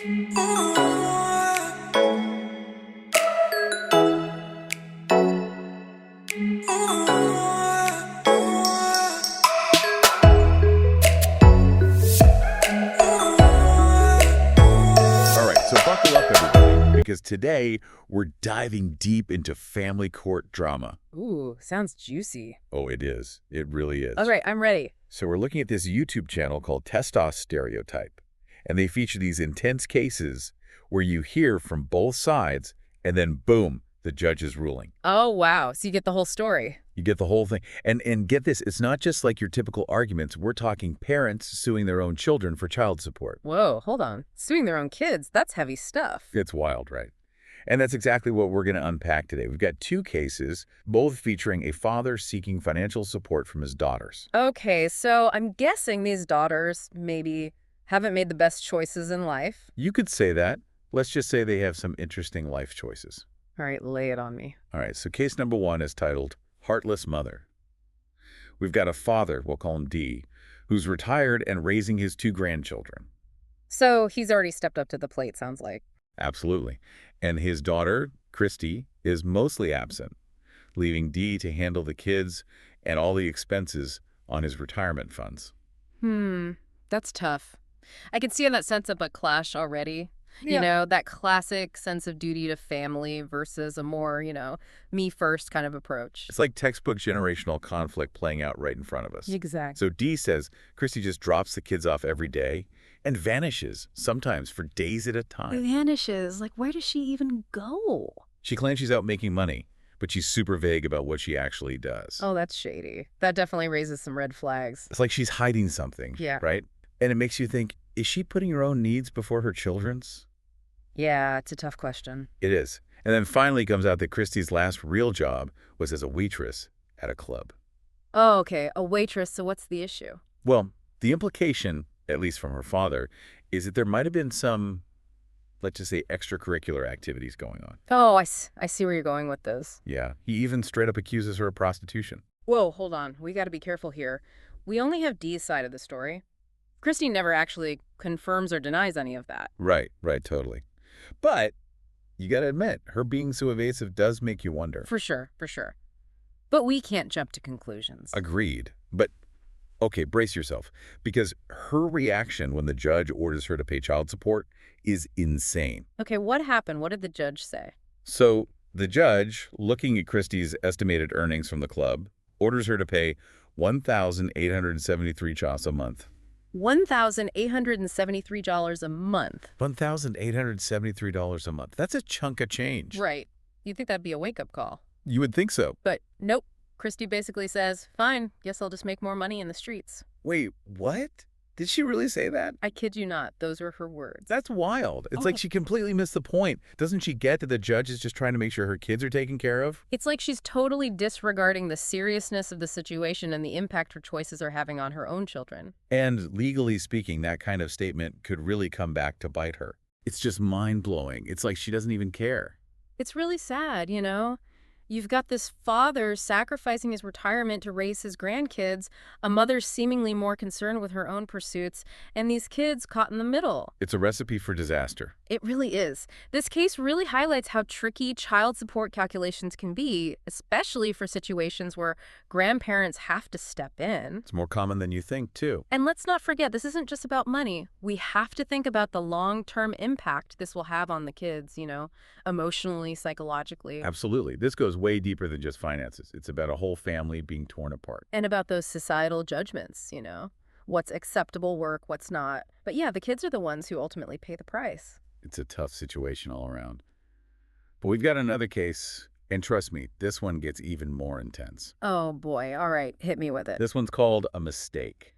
All right, so buckle up, everybody, because today we're diving deep into family court drama. Ooh, sounds juicy. Oh, it is. It really is. All right, I'm ready. So we're looking at this YouTube channel called Testos Stereotype, and they feature these intense cases where you hear from both sides, and then boom, the judge's ruling. Oh, wow. So you get the whole story. You get the whole thing. And get this, it's not just like your typical arguments. We're talking parents suing their own children for child support. Whoa, hold on. Suing their own kids, that's heavy stuff. It's wild, right? And that's exactly what we're going to unpack today. We've got two cases, both featuring a father seeking financial support from his daughters. Okay, so I'm guessing these daughters maybe haven't made the best choices in life. You could say that. Let's just say they have some interesting life choices. All right, lay it on me. All right, so case number one is titled Heartless Mother. We've got a father, we'll call him D, who's retired and raising his two grandchildren. So he's already stepped up to the plate, sounds like. Absolutely. And his daughter, Christy, is mostly absent, leaving D to handle the kids and all the expenses on his retirement funds. That's tough. I can see in that sense of a clash already. You know, that classic sense of duty to family versus a more, me first kind of approach. It's like textbook generational conflict playing out right in front of us. Exactly. So D says Christy just drops the kids off every day and vanishes, sometimes for days at a time. Vanishes. Like, where does she even go? She claims she's out making money, but she's super vague about what she actually does. Oh, that's shady. That definitely raises some red flags. It's like she's hiding something, Yeah. right? And it makes you think, is she putting her own needs before her children's? Yeah, it's a tough question. It is. And then finally comes out that Christy's last real job was as a waitress at a club. Oh, okay. A waitress, so what's the issue? Well, the implication, at least from her father, is that there might have been some, let's just say, extracurricular activities going on. Oh, I see where you're going with this. Yeah. He even straight up accuses her of prostitution. Whoa, hold on. We got to be careful here. We only have Dee's side of the story. Christy never actually confirms or denies any of that. Right, totally. But you got to admit, her being so evasive does make you wonder. For sure. But we can't jump to conclusions. Agreed. But, okay, brace yourself. Because her reaction when the judge orders her to pay child support is insane. Okay, what happened? What did the judge say? So the judge, looking at Christy's estimated earnings from the club, orders her to pay $1,873 chas a month. $1,873 a month. $1,873 a month. That's a chunk of change. Right. You'd think that'd be a wake-up call. You would think so. But nope. Christy basically says, fine, guess I'll just make more money in the streets. Wait, what? Did she really say that? I kid you not. Those were her words. That's wild. It's like she completely missed the point. Doesn't she get that the judge is just trying to make sure her kids are taken care of? It's like she's totally disregarding the seriousness of the situation and the impact her choices are having on her own children. And legally speaking, that kind of statement could really come back to bite her. It's just mind-blowing. It's like she doesn't even care. It's really sad, You've got this father sacrificing his retirement to raise his grandkids, a mother seemingly more concerned with her own pursuits, and these kids caught in the middle. It's a recipe for disaster. It really is. This case really highlights how tricky child support calculations can be, especially for situations where grandparents have to step in. It's more common than you think, too. And let's not forget, this isn't just about money. We have to think about the long-term impact this will have on the kids, emotionally, psychologically. Absolutely. This goes way deeper than just finances. It's about a whole family being torn apart. And about those societal judgments, what's acceptable work, what's not. But yeah, the kids are the ones who ultimately pay the price. It's a tough situation all around. But we've got another case, and trust me, this one gets even more intense. Oh boy, all right, hit me with it. This one's called A Mistake.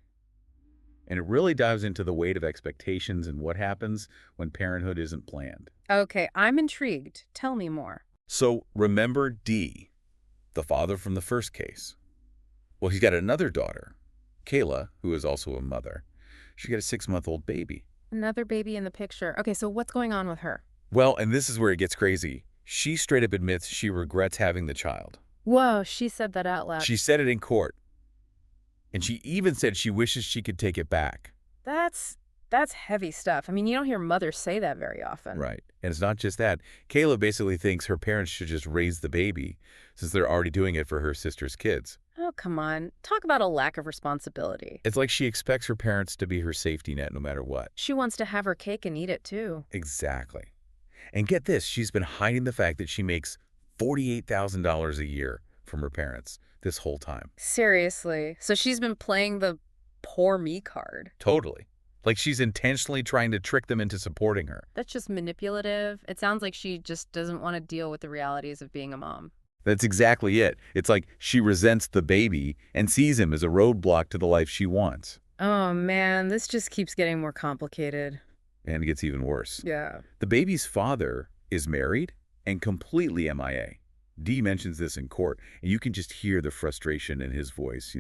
And it really dives into the weight of expectations and what happens when parenthood isn't planned. Okay, I'm intrigued. Tell me more. So remember D, the father from the first case. Well, he's got another daughter, Kayla, who is also a mother. She got a 6-month-old baby. Another baby in the picture. Okay, so what's going on with her? Well, and this is where it gets crazy. She straight up admits she regrets having the child. Whoa, she said that out loud. She said it in court. And she even said she wishes she could take it back. That's That's heavy stuff. I mean, you don't hear mothers say that very often. Right. And it's not just that. Kayla basically thinks her parents should just raise the baby since they're already doing it for her sister's kids. Oh, come on. Talk about a lack of responsibility. It's like she expects her parents to be her safety net no matter what. She wants to have her cake and eat it, too. Exactly. And get this, she's been hiding the fact that she makes $48,000 a year from her parents this whole time. Seriously. So she's been playing the poor me card. Totally. Like she's intentionally trying to trick them into supporting her. That's just manipulative. It sounds like she just doesn't want to deal with the realities of being a mom. That's exactly it. It's like she resents the baby and sees him as a roadblock to the life she wants. Oh, man, this just keeps getting more complicated. And it gets even worse. Yeah. The baby's father is married and completely MIA. Dee mentions this in court, and you can just hear the frustration in his voice,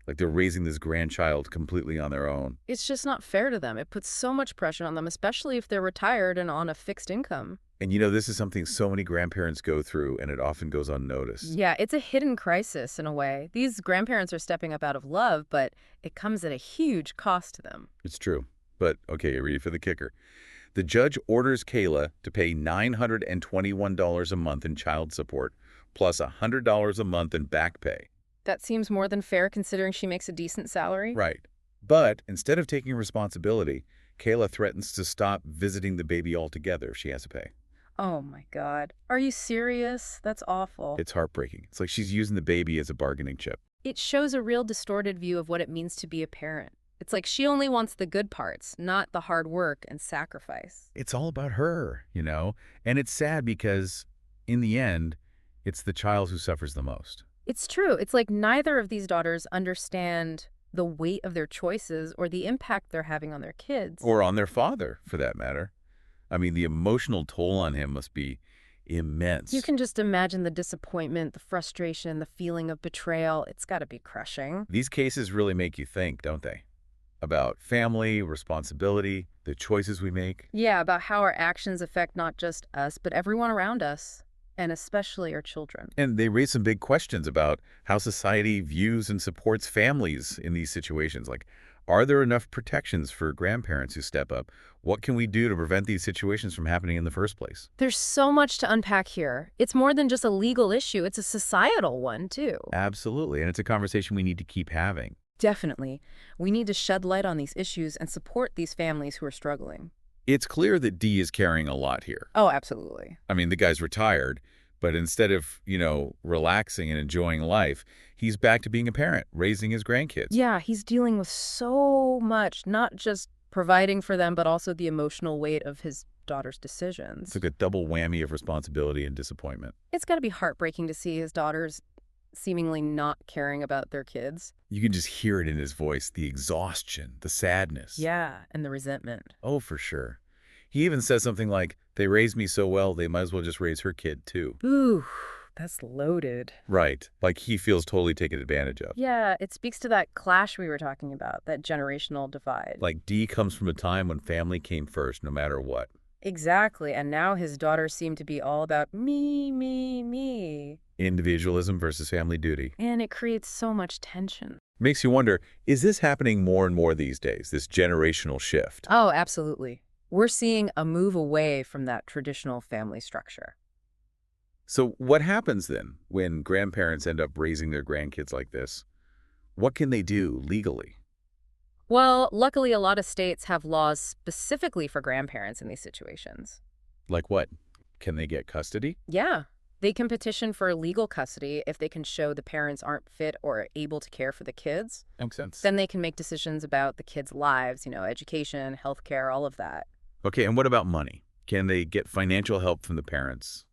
like they're raising this grandchild completely on their own. It's just not fair to them. It puts so much pressure on them, especially if they're retired and on a fixed income. And this is something so many grandparents go through, and it often goes unnoticed. Yeah, it's a hidden crisis in a way. These grandparents are stepping up out of love, but it comes at a huge cost to them. It's true. But, okay, you ready for the kicker? The judge orders Kayla to pay $921 a month in child support, plus $100 a month in back pay. That seems more than fair considering she makes a decent salary. Right. But instead of taking responsibility, Kayla threatens to stop visiting the baby altogether if she has to pay. Oh my God. Are you serious? That's awful. It's heartbreaking. It's like she's using the baby as a bargaining chip. It shows a real distorted view of what it means to be a parent. It's like she only wants the good parts, not the hard work and sacrifice. It's all about her, And it's sad because, in the end, it's the child who suffers the most. It's true. It's like neither of these daughters understand the weight of their choices or the impact they're having on their kids. Or on their father, for that matter. I mean, the emotional toll on him must be immense. You can just imagine the disappointment, the frustration, the feeling of betrayal. It's got to be crushing. These cases really make you think, don't they? About family, responsibility, the choices we make. Yeah, about how our actions affect not just us, but everyone around us, and especially our children. And they raise some big questions about how society views and supports families in these situations. Like, are there enough protections for grandparents who step up? What can we do to prevent these situations from happening in the first place? There's so much to unpack here. It's more than just a legal issue. It's a societal one, too. Absolutely. And it's a conversation we need to keep having. Definitely. We need to shed light on these issues and support these families who are struggling. It's clear that Dee is carrying a lot here. Oh, absolutely. I mean, the guy's retired, but instead of, relaxing and enjoying life, he's back to being a parent, raising his grandkids. Yeah, he's dealing with so much, not just providing for them, but also the emotional weight of his daughter's decisions. It's like a double whammy of responsibility and disappointment. It's got to be heartbreaking to see his daughters seemingly not caring about their kids. You can just hear it in his voice, the exhaustion, the sadness. Yeah, and the resentment. Oh, for sure. He even says something like, they raised me so well, they might as well just raise her kid, too. Ooh, that's loaded. Right. Like he feels totally taken advantage of. Yeah, it speaks to that clash we were talking about, that generational divide. Like Dee comes from a time when family came first, no matter what. Exactly, and now his daughters seem to be all about me, me, me. Individualism versus family duty. And it creates so much tension. Makes you wonder, is this happening more and more these days, this generational shift? Oh, absolutely. We're seeing a move away from that traditional family structure. So what happens then when grandparents end up raising their grandkids like this? What can they do legally? Well, luckily, a lot of states have laws specifically for grandparents in these situations. Like what? Can they get custody? Yeah. They can petition for legal custody if they can show the parents aren't fit or able to care for the kids. Makes sense. Then they can make decisions about the kids' lives, education, healthcare, all of that. Okay, and what about money? Can they get financial help from the parents,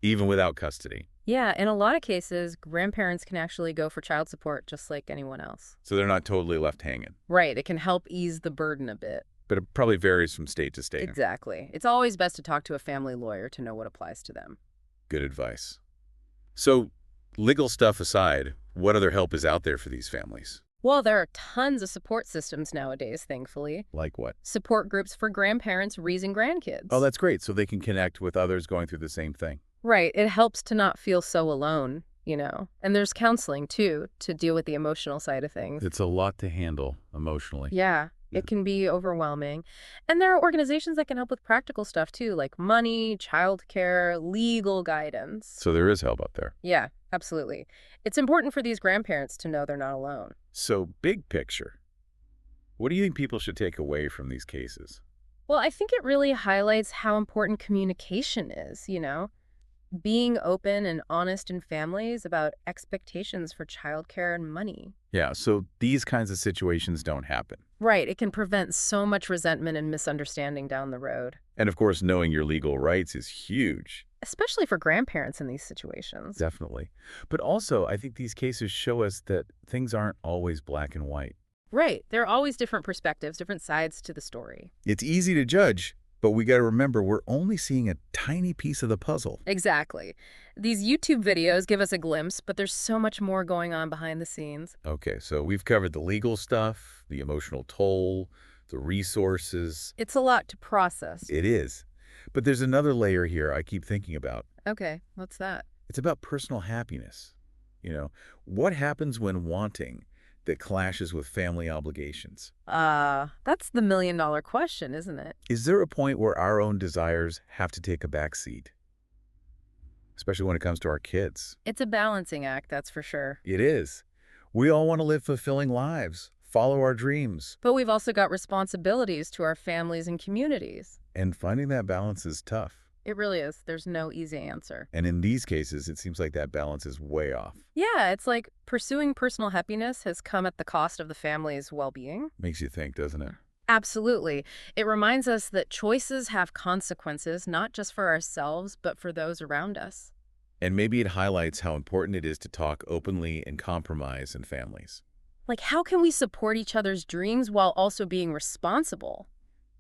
even without custody? Yeah, in a lot of cases, grandparents can actually go for child support just like anyone else. So they're not totally left hanging. Right, it can help ease the burden a bit. But it probably varies from state to state. Exactly. It's always best to talk to a family lawyer to know what applies to them. Good advice. So, legal stuff aside, what other help is out there for these families? Well, there are tons of support systems nowadays, thankfully. Like what? Support groups for grandparents raising grandkids. Oh, that's great. So they can connect with others going through the same thing. Right. It helps to not feel so alone, And there's counseling, too, to deal with the emotional side of things. It's a lot to handle emotionally. Yeah. It can be overwhelming. And there are organizations that can help with practical stuff too, like money, childcare, legal guidance. So there is help out there. Yeah, absolutely. It's important for these grandparents to know they're not alone. So big picture, what do you think people should take away from these cases? Well, I think it really highlights how important communication is, being open and honest in families about expectations for childcare and money. Yeah, so these kinds of situations don't happen. Right, it can prevent so much resentment and misunderstanding down the road, And of course, knowing your legal rights is huge. especially for grandparents in these situations. Definitely. But also, I think these cases show us that things aren't always black and white. Right, there are always different perspectives, different sides to the story. It's easy to judge, but we got to remember we're only seeing a tiny piece of the puzzle. Exactly. These YouTube videos give us a glimpse, but there's so much more going on behind the scenes. Okay, so we've covered the legal stuff, the emotional toll, the resources. It's a lot to process. It is. But there's another layer here I keep thinking about. Okay, what's that? It's about personal happiness. What happens when wanting that clashes with family obligations? That's the million-dollar question, isn't it? Is there a point where our own desires have to take a back seat? Especially when it comes to our kids. It's a balancing act, that's for sure. It is. We all want to live fulfilling lives, follow our dreams. But we've also got responsibilities to our families and communities. And finding that balance is tough. It really is. There's no easy answer. And in these cases, it seems like that balance is way off. Yeah, it's like pursuing personal happiness has come at the cost of the family's well-being. Makes you think, doesn't it? Absolutely. It reminds us that choices have consequences, not just for ourselves, but for those around us. And maybe it highlights how important it is to talk openly and compromise in families. Like, how can we support each other's dreams while also being responsible?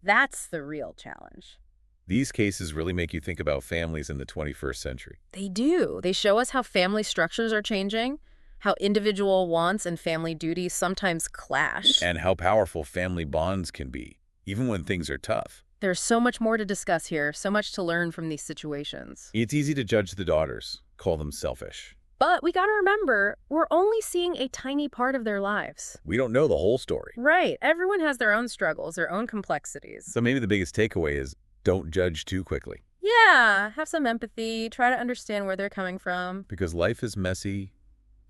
That's the real challenge. These cases really make you think about families in the 21st century. They do. They show us how family structures are changing, how individual wants and family duties sometimes clash. And how powerful family bonds can be, even when things are tough. There's so much more to discuss here, so much to learn from these situations. It's easy to judge the daughters, call them selfish. But we gotta remember, we're only seeing a tiny part of their lives. We don't know the whole story. Right. Everyone has their own struggles, their own complexities. So maybe the biggest takeaway is don't judge too quickly. Yeah, have some empathy, try to understand where they're coming from. Because life is messy,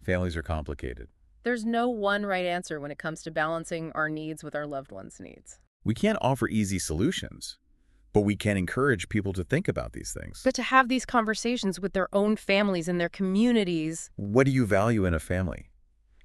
families are complicated. There's no one right answer when it comes to balancing our needs with our loved ones' needs. We can't offer easy solutions, but we can encourage people to think about these things. But to have these conversations with their own families and their communities. What do you value in a family?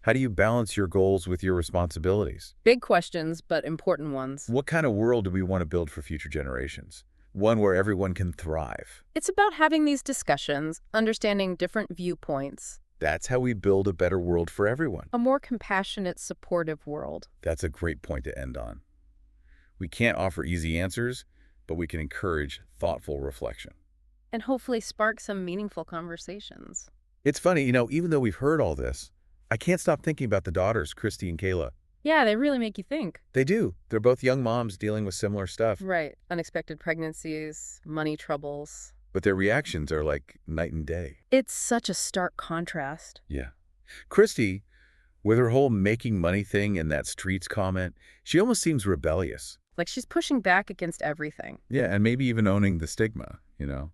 How do you balance your goals with your responsibilities? Big questions, but important ones. What kind of world do we want to build for future generations? One where everyone can thrive. It's about having these discussions, understanding different viewpoints. That's how we build a better world for everyone. A more compassionate, supportive world. That's a great point to end on. We can't offer easy answers, but we can encourage thoughtful reflection. And hopefully spark some meaningful conversations. It's funny, even though we've heard all this, I can't stop thinking about the daughters, Christy and Kayla. Yeah, they really make you think. They do. They're both young moms dealing with similar stuff. Right. Unexpected pregnancies, money troubles. But their reactions are like night and day. It's such a stark contrast. Yeah. Christy, with her whole making money thing and that streets comment, she almost seems rebellious. Like she's pushing back against everything. Yeah, and maybe even owning the stigma.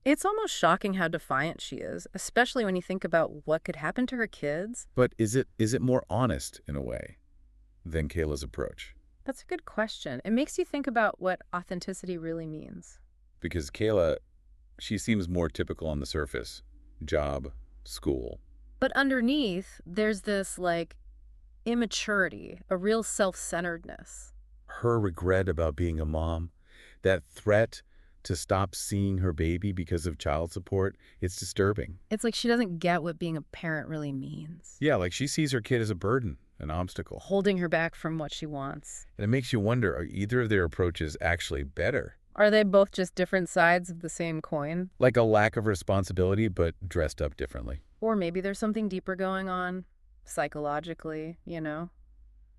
It's almost shocking how defiant she is, especially when you think about what could happen to her kids. But is it more honest, in a way, than Kayla's approach? That's a good question. It makes you think about what authenticity really means. Because Kayla, she seems more typical on the surface. Job, school. But underneath, there's this, immaturity, a real self-centeredness. Her regret about being a mom, that threat to stop seeing her baby because of child support, it's disturbing. It's like she doesn't get what being a parent really means. Yeah, like she sees her kid as a burden, an obstacle. Holding her back from what she wants. And it makes you wonder, are either of their approaches actually better? Are they both just different sides of the same coin? Like a lack of responsibility, but dressed up differently. Or maybe there's something deeper going on, psychologically,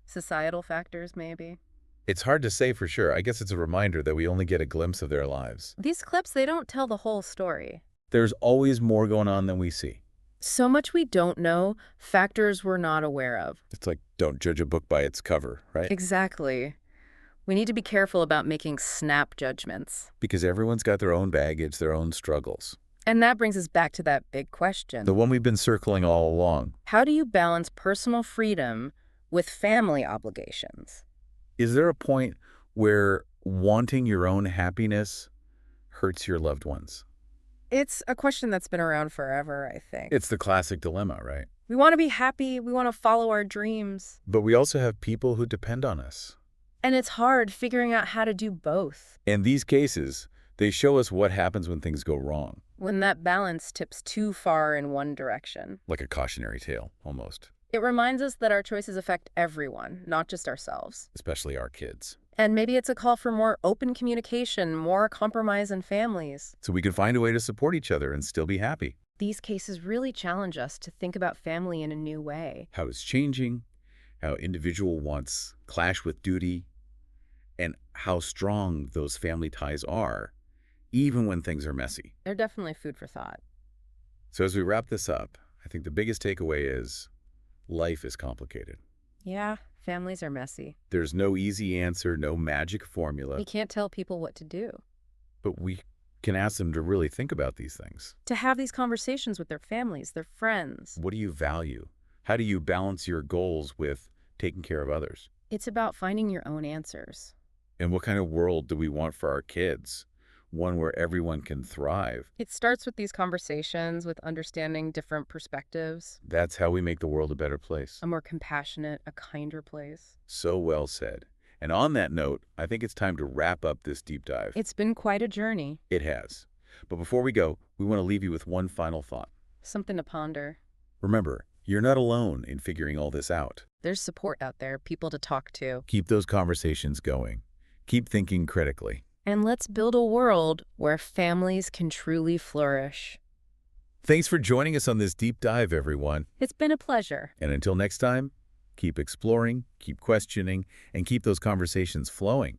societal factors maybe. It's hard to say for sure. I guess it's a reminder that we only get a glimpse of their lives. These clips, they don't tell the whole story. There's always more going on than we see. So much we don't know, factors we're not aware of. It's like, don't judge a book by its cover, right? Exactly. We need to be careful about making snap judgments. Because everyone's got their own baggage, their own struggles. And that brings us back to that big The question. one we've been circling all along. How do you balance personal freedom with family obligations? Is there a point where wanting your own happiness hurts your loved ones? It's a question that's been around forever, I think. It's the classic dilemma, right? We want to be happy, we want to follow our dreams. But we also have people who depend on us. And it's hard figuring out how to do both. In these cases, they show us what happens when things go wrong, When that balance tips too far in one direction. like a cautionary tale, almost, It reminds us that our choices affect everyone, not just ourselves. especially our kids. And maybe it's a call for more open communication, more compromise in families. So we can find a way to support each other and still be happy. These cases really challenge us to think about family in a new way. How it's changing, how individual wants clash with duty, and how strong those family ties are, even when things are messy. They're definitely food for thought. So as we wrap this up, I think the biggest takeaway is life is complicated. Yeah, families are messy. There's no easy answer, no magic formula, We can't tell people what to do. but we can ask them to really think about these things. To have these conversations with their families, their friends. What do you value? How do you balance your goals with taking care of others? It's about finding your own answers. And what kind of world do we want for our kids? One where everyone can thrive. It starts with these conversations, with understanding different perspectives, That's how we make the world a better place. a more compassionate, a kinder place. So well said. And on that note, I think it's time to wrap up this deep dive. It's been quite a journey, It has. But before we go, we want to leave you with one final thought. something to ponder. Remember, you're not alone in figuring all this out. There's support out there, people to talk to. Keep those conversations going. Keep thinking critically. And let's build a world where families can truly flourish. Thanks for joining us on this deep dive, everyone. It's been a pleasure. And until next time, keep exploring, keep questioning, and keep those conversations flowing.